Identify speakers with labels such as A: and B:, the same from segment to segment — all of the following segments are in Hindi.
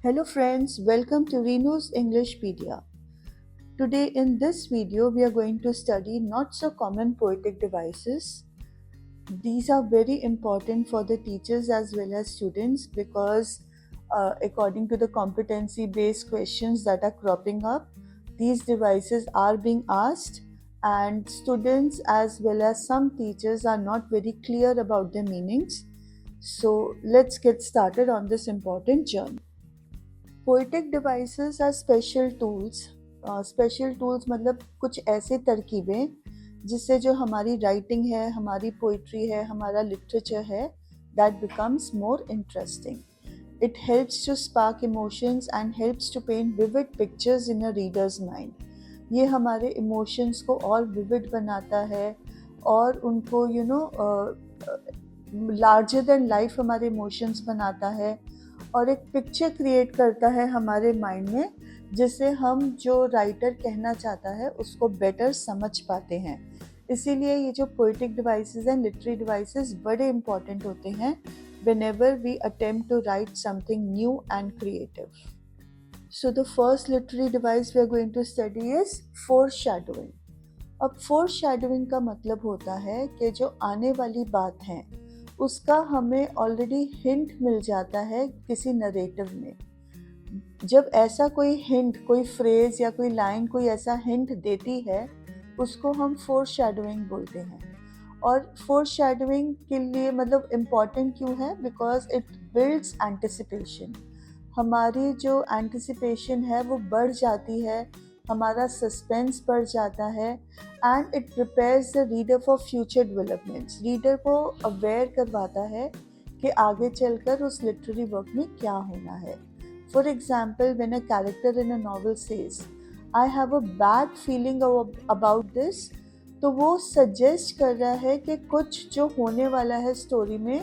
A: Hello friends, welcome to Reno's Englishpedia. Today in this video we are going to study not so common poetic devices. These are very important for the teachers as well as students because according to the competency based questions that are cropping up, these devices are being asked and students as well as some teachers are not very clear about their meanings. So let's get started on this important journey. Poetic devices are special tools special tools मतलब कुछ ऐसे तरकीबें जिससे जो हमारी राइटिंग है, हमारी पोइट्री है, हमारा लिटरेचर है, that becomes more interesting. It helps to spark emotions and helps to paint vivid pictures in a readers mind. ये हमारे इमोशंस को और विविड बनाता है और उनको लार्जर देन लाइफ हमारे इमोशंस बनाता है और एक पिक्चर क्रिएट करता है हमारे माइंड में, जिससे हम जो राइटर कहना चाहता है उसको बेटर समझ पाते हैं. इसीलिए ये जो पोएटिक डिवाइसेस हैं, लिटरेरी डिवाइसेस बड़े इंपॉर्टेंट होते हैं whenever we attempt to write something new and creative. So the first literary device we are going to study is foreshadowing. अब foreshadowing का मतलब होता है कि जो आने वाली बात है उसका हमें ऑलरेडी हिंट मिल जाता है किसी नरेटिव में. जब ऐसा कोई हिंट, कोई फ्रेज या कोई लाइन कोई ऐसा हिंट देती है उसको हम फोरशैडोइंग बोलते हैं. और फोरशैडोइंग के लिए मतलब इम्पॉर्टेंट क्यों है? Because it builds anticipation. हमारी जो एंटिसिपेशन है वो बढ़ जाती है, हमारा सस्पेंस बढ़ जाता है and it prepares the reader for future developments. Reader को अवेयर करवाता है कि आगे चलकर उस लिटरेरी वर्क में क्या होना है. For example, when a character in a novel says I have a bad feeling about this, तो वो सजेस्ट कर रहा है कि कुछ जो होने वाला है स्टोरी में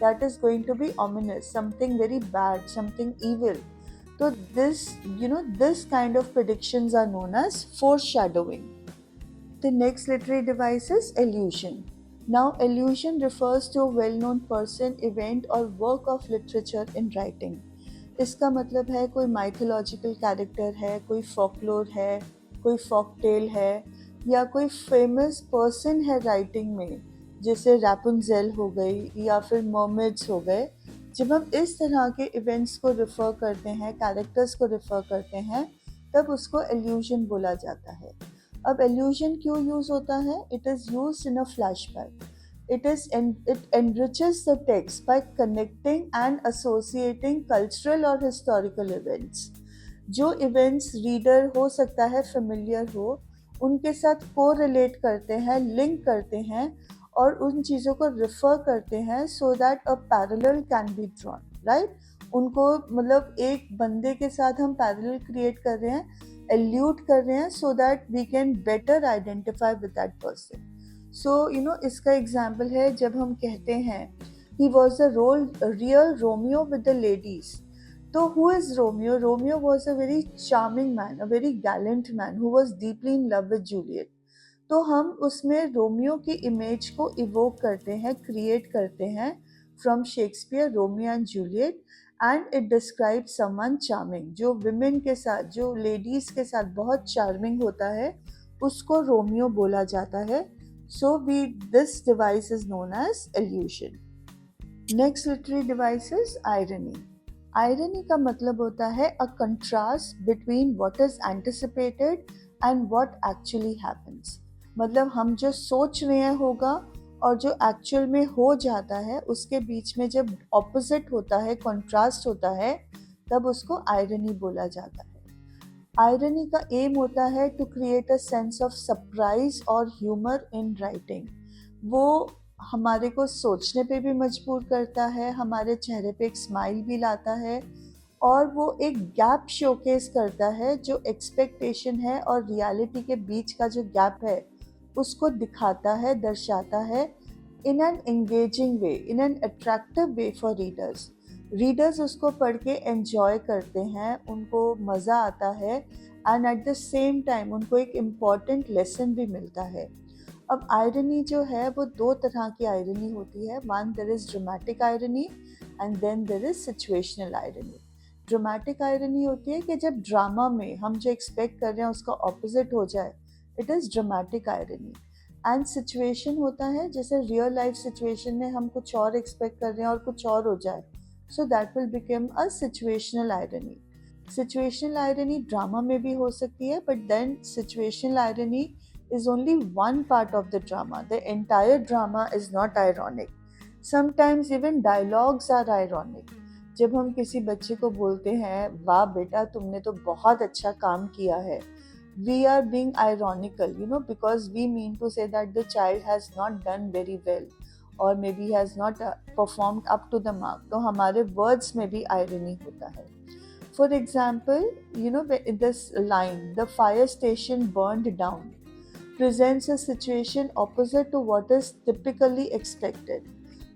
A: that is going to be ominous, something very bad, something evil. So this kind of predictions are known as foreshadowing. The next literary device is allusion. Now, allusion refers to a well-known person, event or work of literature in writing. इसका मतलब है कोई mythological character है, कोई folklore है, कोई folk tale है या कोई famous person है writing में, जैसे Rapunzel हो गई या फिर mermaids हो गए. जब हम इस तरह के इवेंट्स को रिफ़र करते हैं, कैरेक्टर्स को रिफ़र करते हैं, तब उसको एल्यूजन बोला जाता है. अब एल्यूजन क्यों यूज़ होता है? It is used in a flashback. It enriches the text by connecting and associating cultural और हिस्टोरिकल इवेंट्स. जो इवेंट्स रीडर हो सकता है फेमिलियर हो, उनके साथ को रिलेट करते हैं, लिंक करते हैं और उन चीज़ों को रिफ़र करते हैं so that a parallel can be drawn, right. उनको मतलब एक बंदे के साथ हम पैरेलल क्रिएट कर रहे हैं, एल्यूट कर रहे हैं so that we can better identify with that person. So इसका एग्जाम्पल है जब हम कहते हैं he was the real Romeo with the ladies. तो who is Romeo? Romeo was a very charming man, a very gallant man who was deeply in love with Juliet. तो हम उसमें रोमियो की इमेज को इवोक करते हैं, क्रिएट करते हैं from Shakespeare Romeo and Juliet, and it describe someone charming. जो विमेन के साथ, जो लेडीज़ के साथ बहुत चार्मिंग होता है उसको रोमियो बोला जाता है. So this device is known as allusion. Next literary device is irony. Irony का मतलब होता है a contrast between what is anticipated and what actually happens. मतलब हम जो सोच रहे हैं होगा और जो एक्चुअल में हो जाता है उसके बीच में जब ऑपोजिट होता है, कंट्रास्ट होता है, तब उसको आयरनी बोला जाता है. आयरनी का एम होता है to create a sense of surprise और ह्यूमर इन राइटिंग. वो हमारे को सोचने पे भी मजबूर करता है, हमारे चेहरे पे एक स्माइल भी लाता है और वो एक गैप शोकेस करता है. जो एक्सपेक्टेशन है और रियलिटी के बीच का जो गैप है उसको दिखाता है, दर्शाता है in an engaging way, in an attractive way for readers. Readers उसको पढ़ के एन्जॉय करते हैं, उनको मज़ा आता है and at the same time उनको एक इम्पॉर्टेंट लेसन भी मिलता है. अब आयरनी जो है वो दो तरह की आयरनी होती है. One, there is dramatic irony and then there is situational irony. Dramatic irony होती है कि जब ड्रामा में हम जो एक्सपेक्ट कर रहे हैं उसका ऑपोजिट हो जाए, it is dramatic irony. And situation होता है जैसे रियल लाइफ सिचुएशन में हम कुछ और एक्सपेक्ट कर रहे हैं और कुछ और हो जाए, so that will become a situational irony. Situational irony drama में भी हो सकती है, but then situational irony is only one part of the drama. The entire drama is not ironic. Sometimes even dialogues are ironic. जब हम किसी बच्चे को बोलते हैं वाह बेटा तुमने तो बहुत अच्छा काम किया है, we are being ironical, because we mean to say that the child has not done very well or maybe has not performed up to the mark. तो हमारे words में भी irony होता है. For example, in this line, the fire station burned down, presents a situation opposite to what is typically expected.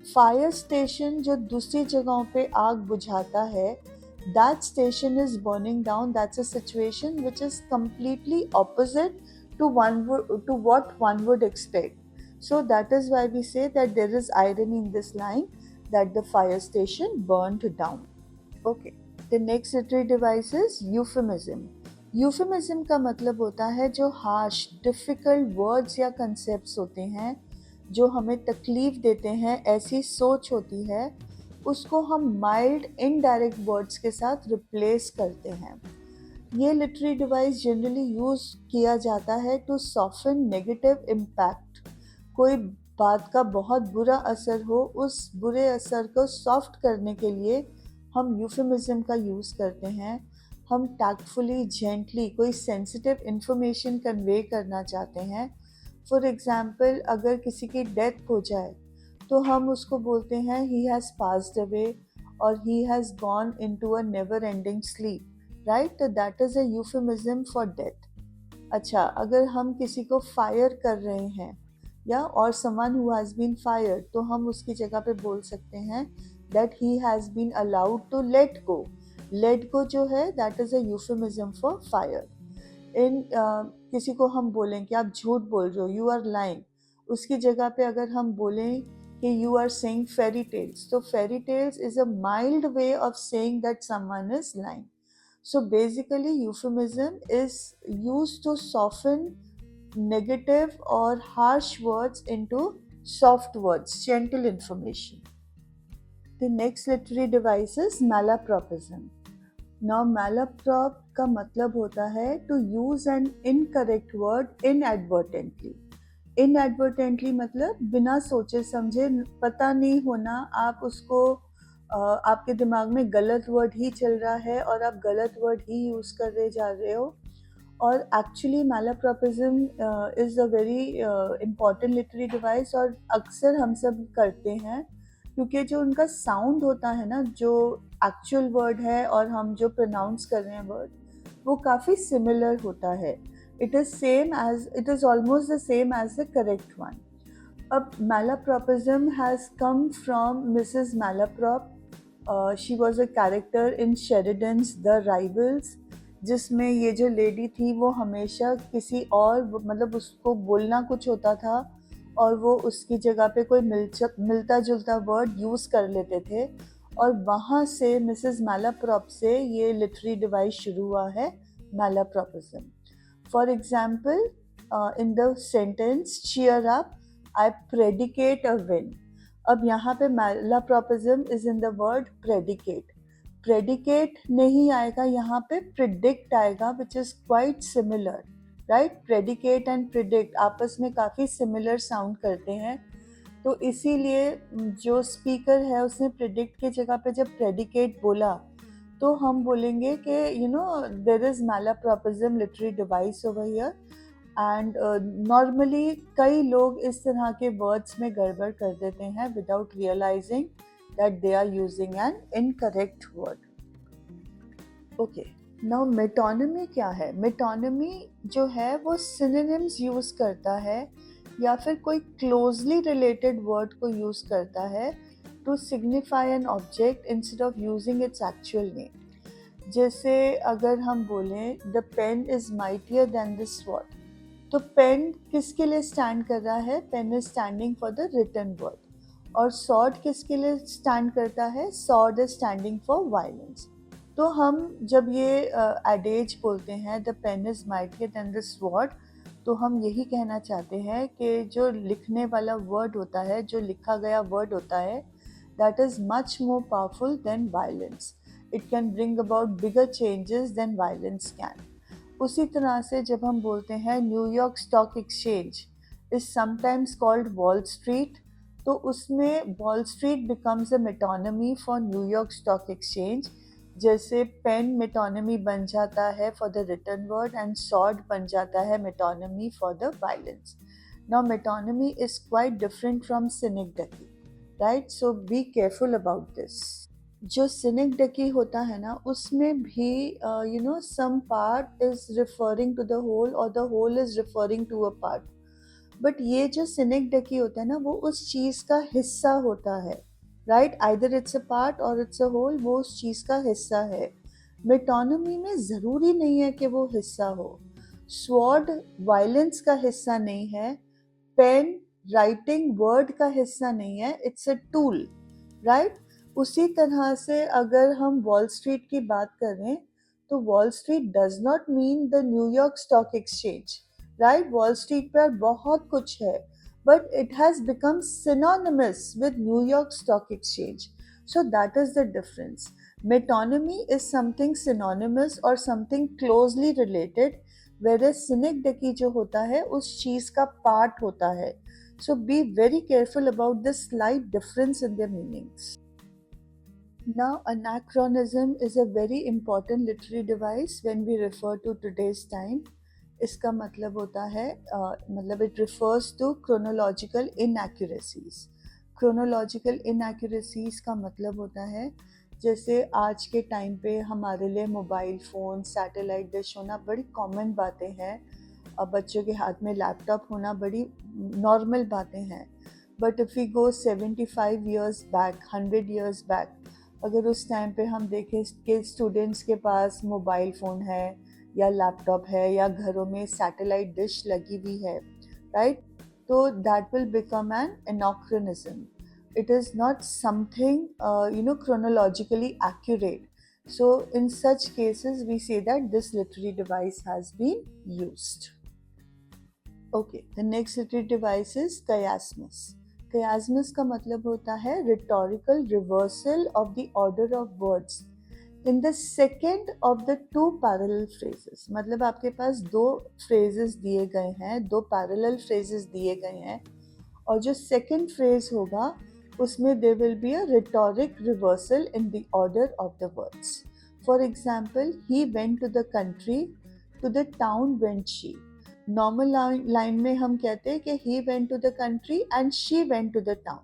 A: Fire station जो दूसरी जगहों पे आग बुझाता है, that station is burning down. That's a situation which is completely opposite to what one would expect. So that is why we say that there is irony in this line, that the fire station burned down. Okay. The next literary device is euphemism. Euphemism का मतलब होता है जो हार्श डिफ़िकल्ट वर्ड्स या कंसेप्ट्स होते हैं जो हमें तकलीफ़ देते हैं, ऐसी सोच होती है, उसको हम माइल्ड इनडायरेक्ट वर्ड्स के साथ रिप्लेस करते हैं। ये लिटरेरी डिवाइस जनरली यूज़ किया जाता है टू सॉफ्टन नेगेटिव इम्पैक्ट। कोई बात का बहुत बुरा असर हो, उस बुरे असर को सॉफ्ट करने के लिए हम यूफेमिज्म का यूज़ करते हैं। हम टैक्टफुली जेंटली कोई सेंसिटिव इन्फॉर्मेशन कन्वे करना चाहते हैं। फॉर एग्ज़ाम्पल, अगर किसी की डेथ हो जाए तो हम उसको बोलते हैं ही हैज़ पास्ड अवे और he has gone into a never ending sleep, right? तो that is a euphemism for death. अच्छा, अगर हम किसी को फायर कर रहे हैं या और someone who has been fired, तो हम उसकी जगह पे बोल सकते हैं that he has been allowed to let go. Let go जो है that is a euphemism for fire. किसी को हम बोलें कि आप झूठ बोल रहे हो, यू आर लाइंग, उसकी जगह पे अगर हम बोलें कि you are saying fairy tales, तो fairy tales is a mild way of saying that someone is lying. So basically euphemism is used to soften negative or harsh words into soft words, gentle information. The next literary device is malapropism. Now malaprop का मतलब होता है to use an incorrect word inadvertently. Inadvertently मतलब बिना सोचे समझे, पता नहीं होना, आप उसको आपके दिमाग में गलत वर्ड ही चल रहा है और आप गलत वर्ड ही यूज़ कर रहे जा रहे हो। और actually malapropism is a very important literary device और अक्सर हम सब करते हैं, क्योंकि जो उनका साउंड होता है ना, जो एक्चुअल वर्ड है और हम जो प्रोनाउंस कर रहे हैं वर्ड, वो काफ़ी सिमिलर होता है। It is almost the same as the correct one. अब malapropism has come from Mrs. Malaprop. She was a character in Sheridan's The Rivals, जिसमें ये जो लेडी थी वो हमेशा किसी और, मतलब उसको बोलना कुछ होता था और वो उसकी जगह पे कोई मिलता जुलता वर्ड यूज़ कर लेते थे, और वहाँ से मिसेस मैलाप्रॉप से ये लिटरेरी डिवाइस शुरू हुआ है, malapropism. For example, in the sentence cheer up, I predicate a win. अब यहाँ पे malapropism is in the word predicate. Predicate नहीं आएगा, यहाँ पे predict आएगा, which is quite similar, right? Predicate and predict आपस में काफ़ी similar sound करते हैं, तो इसीलिए जो स्पीकर है उसने predict की जगह पे जब predicate बोला, तो हम बोलेंगे कि there is malapropism literary device over here. And normally कई लोग इस तरह के वर्ड्स में गड़बड़ कर देते हैं without realising that they are using an incorrect word. Okay, now metonymy क्या है? मेटोनिमी जो है वो सिनोनिम्स यूज़ करता है या फिर कोई क्लोजली रिलेटेड वर्ड को यूज़ करता है to signify an object instead of using its actual name. जैसे अगर हम बोलें the pen is mightier than the sword, तो पेन किसके लिए स्टैंड कर रहा है? Pen is standing for the written word. और सॉर्ड किसके लिए स्टैंड करता है? Sword is standing for violence. तो तो हम जब ये एडेज बोलते हैं the pen is mightier than the sword, तो हम यही कहना चाहते हैं कि जो लिखने वाला वर्ड होता है, जो लिखा गया वर्ड होता है, that is much more powerful than violence. It can bring about bigger changes than violence can. उसी तरह से जब हम बोलते हैं New York stock exchange is sometimes called Wall Street, तो उसमें Wall Street becomes a metonymy for New York stock exchange. जैसे पेन मेटोनिमी बन जाता है for the written word and sword बन जाता है metonymy for the violence. Now metonymy is quite different from synecdoche, right? So be careful about this. जो सिनेक्डकी होता है ना, उसमें भी some part is referring to the whole और the whole is referring to a part. But ये जो सिनेक्डकी होता है ना, वो उस चीज़ का हिस्सा होता है, right? Either it's a part और इट्स अ होल, वो उस चीज़ का हिस्सा है. मेटोनिमी में ज़रूरी नहीं है कि वो हिस्सा हो. स्वॉर्ड वायलेंस का हिस्सा नहीं है, पेन राइटिंग वर्ड का हिस्सा नहीं है, इट्स अ टूल, राइट? उसी तरह से अगर हम वॉल स्ट्रीट की बात करें, तो wall street does not mean the New York stock exchange, right? Wall street पर बहुत कुछ है, but it has become synonymous with New York Stock Exchange. So that is the difference. Metonymy is something synonymous or something closely related, whereas synecdoche जो होता है उस चीज का part होता है. So be very careful about this slight difference in their meanings. Now, anachronism is a very important literary device when we refer to today's time. इसका मतलब होता है मतलब it refers to chronological inaccuracies. Chronological inaccuracies का मतलब होता है जैसे आज के टाइम पे हमारे लिए मोबाइल फ़ोन, सैटेलाइट डिश होना बड़ी कॉमन बातें हैं. अब बच्चों के हाथ में लैपटॉप होना बड़ी नॉर्मल बातें हैं. But if we go 75 years back, 100 years back, अगर उस टाइम पे हम देखें कि स्टूडेंट्स के पास मोबाइल फ़ोन है या लैपटॉप है या घरों में सैटेलाइट डिश लगी हुई है, राइट? तो that will become an anachronism. It is not something chronologically accurate. So in such cases we say that this literary device has been used. Okay, the next literary device is chiasmus. Chiasmus का मतलब होता है rhetorical reversal of the order of words in the second of the two parallel phrases. मतलब आपके पास दो phrases दिए गए हैं, दो parallel phrases दिए गए हैं, और जो second phrase होगा उसमें there will be a rhetoric reversal in the order of the words. For example, he went to the country, to the town went she. Normal line में हम कहते हैं कि he went to the country and she went to the town.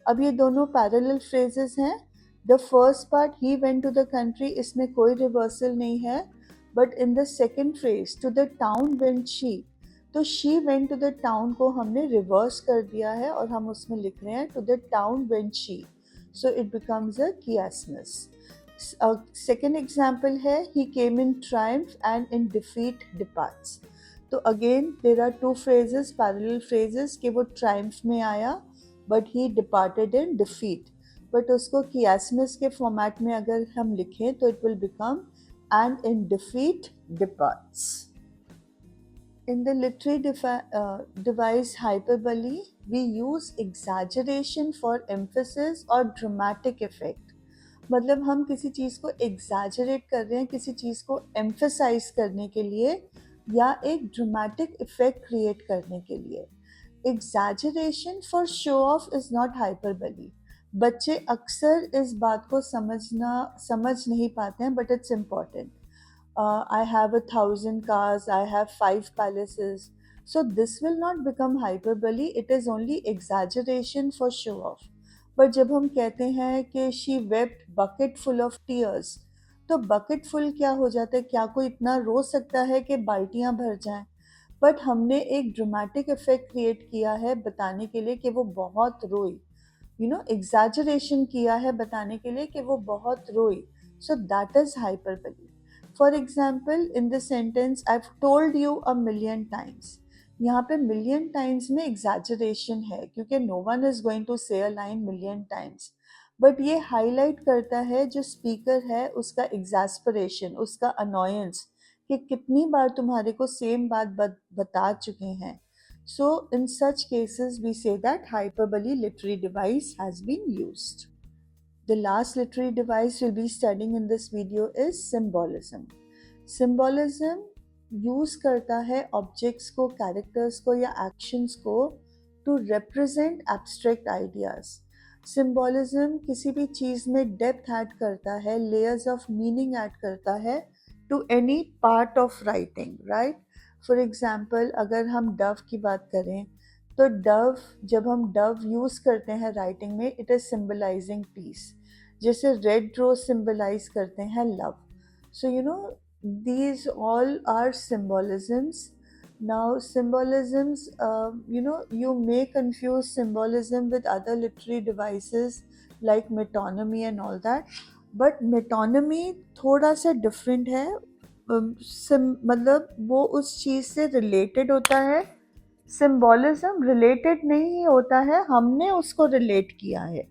A: अब ये दोनों पैरेलल फ्रेजेस हैं. The first part he went to the country, इसमें कोई रिवर्सल नहीं है. But in the second phrase to the town went she, तो she went to the town को हमने रिवर्स कर दिया है और हम उसमें लिख रहे हैं to the town went she. So it becomes a chiasmus. Second example है he came in triumph and in defeat departs. तो again there are two phrases, parallel phrases, कि वो ट्रायम्फ में आया but he departed in defeat. But उसको कियासमस के फॉर्मेट में अगर हम लिखें तो it will become and in defeat departs. In the literary device hyperbole, we use exaggeration for emphasis or dramatic effect. मतलब हम किसी चीज़ को एग्जैजरेट कर रहे हैं किसी चीज़ को एम्फेसाइज करने के लिए या एक ड्रामेटिक इफेक्ट क्रिएट करने के लिए. Exaggeration for show off is not hyperbole. बच्चे अक्सर इस बात को समझ नहीं पाते हैं, but it's important. I have 1,000 cars, I have 5 palaces. So this will not become hyperbole, it is only exaggeration for show off. पर जब हम कहते हैं कि she wept bucket full of tears, तो bucket full क्या हो जाता है? क्या कोई इतना रो सकता है कि बाल्टियां भर जाएं? बट हमने एक ड्रामेटिक इफेक्ट क्रिएट किया है बताने के लिए कि वो बहुत रोई. एग्जैजरेशन किया है बताने के लिए कि वो बहुत रोई. So that is hyperbole. For example, in the sentence, I've told you a million times. यहाँ पे million times में exaggeration है क्योंकि no one is going to say a line million times. But ये हाईलाइट करता है जो स्पीकर है उसका एग्जैस्परेशन, उसका अनॉयंस कि कितनी बार तुम्हारे को सेम बात बता चुके हैं. So in such cases we say that hyperbole literary device has been used. The last literary device we'll be studying in this video is symbolism. Symbolism use करता है objects को, characters को या actions को to represent abstract ideas. Symbolism किसी भी चीज़ में depth add करता है, layers of meaning add करता है to any part of writing, right? For example, अगर हम dove की बात करें तो डव, जब हम डव यूज़ करते हैं राइटिंग में, इट इज़ सिम्बलाइजिंग पीस. जैसे रेड रोज सिम्बलाइज करते हैं love. So you know these all are symbolisms. Now symbolisms, you may confuse symbolism with other literary devices like metonymy and all that, but metonymy थोड़ा सा different है. मतलब वो उस चीज़ से related होता है. सिम्बॉलिज्म रिलेटेड नहीं होता है, हमने उसको रिलेट किया है.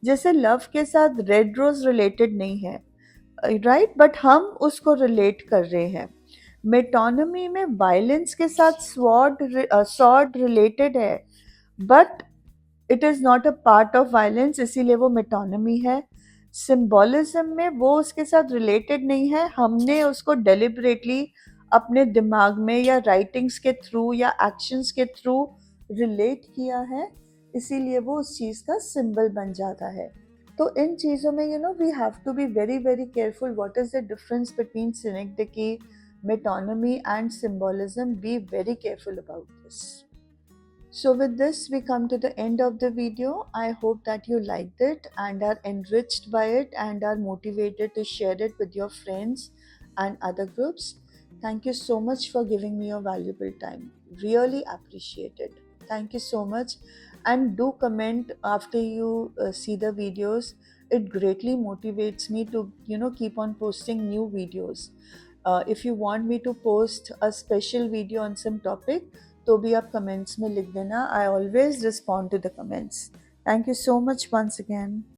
A: जैसे लव के साथ रेड रोज रिलेटेड नहीं है, राइट, बट हम उसको रिलेट कर रहे हैं. मेटोनमी में वायलेंस के साथ स्वॉर्ड रिलेटेड है, but it is not a part of violence, इसीलिए वो मेटोनमी है. सिम्बॉलिज्म में वो उसके साथ रिलेटेड नहीं है, हमने उसको डेलिबरेटली अपने दिमाग में या राइटिंग्स के थ्रू या एक्शंस के थ्रू रिलेट किया है, इसीलिए वो उस चीज़ का सिंबल बन जाता है. तो इन चीज़ों में we have to be very very careful. What is the difference between synecdoche, metonymy and symbolism? Be very careful about this. So with this we come to the end of the video. I hope that you liked it and are enriched by it and are motivated to share it with your friends and other groups. Thank you so much for giving me your valuable time. Really appreciate it. Thank you so much, and do comment after you see the videos. It greatly motivates me to keep on posting new videos. If you want me to post a special video on some topic, तो भी आप कमेंट्स में लिख देना. I always respond to the comments. Thank you so much once again.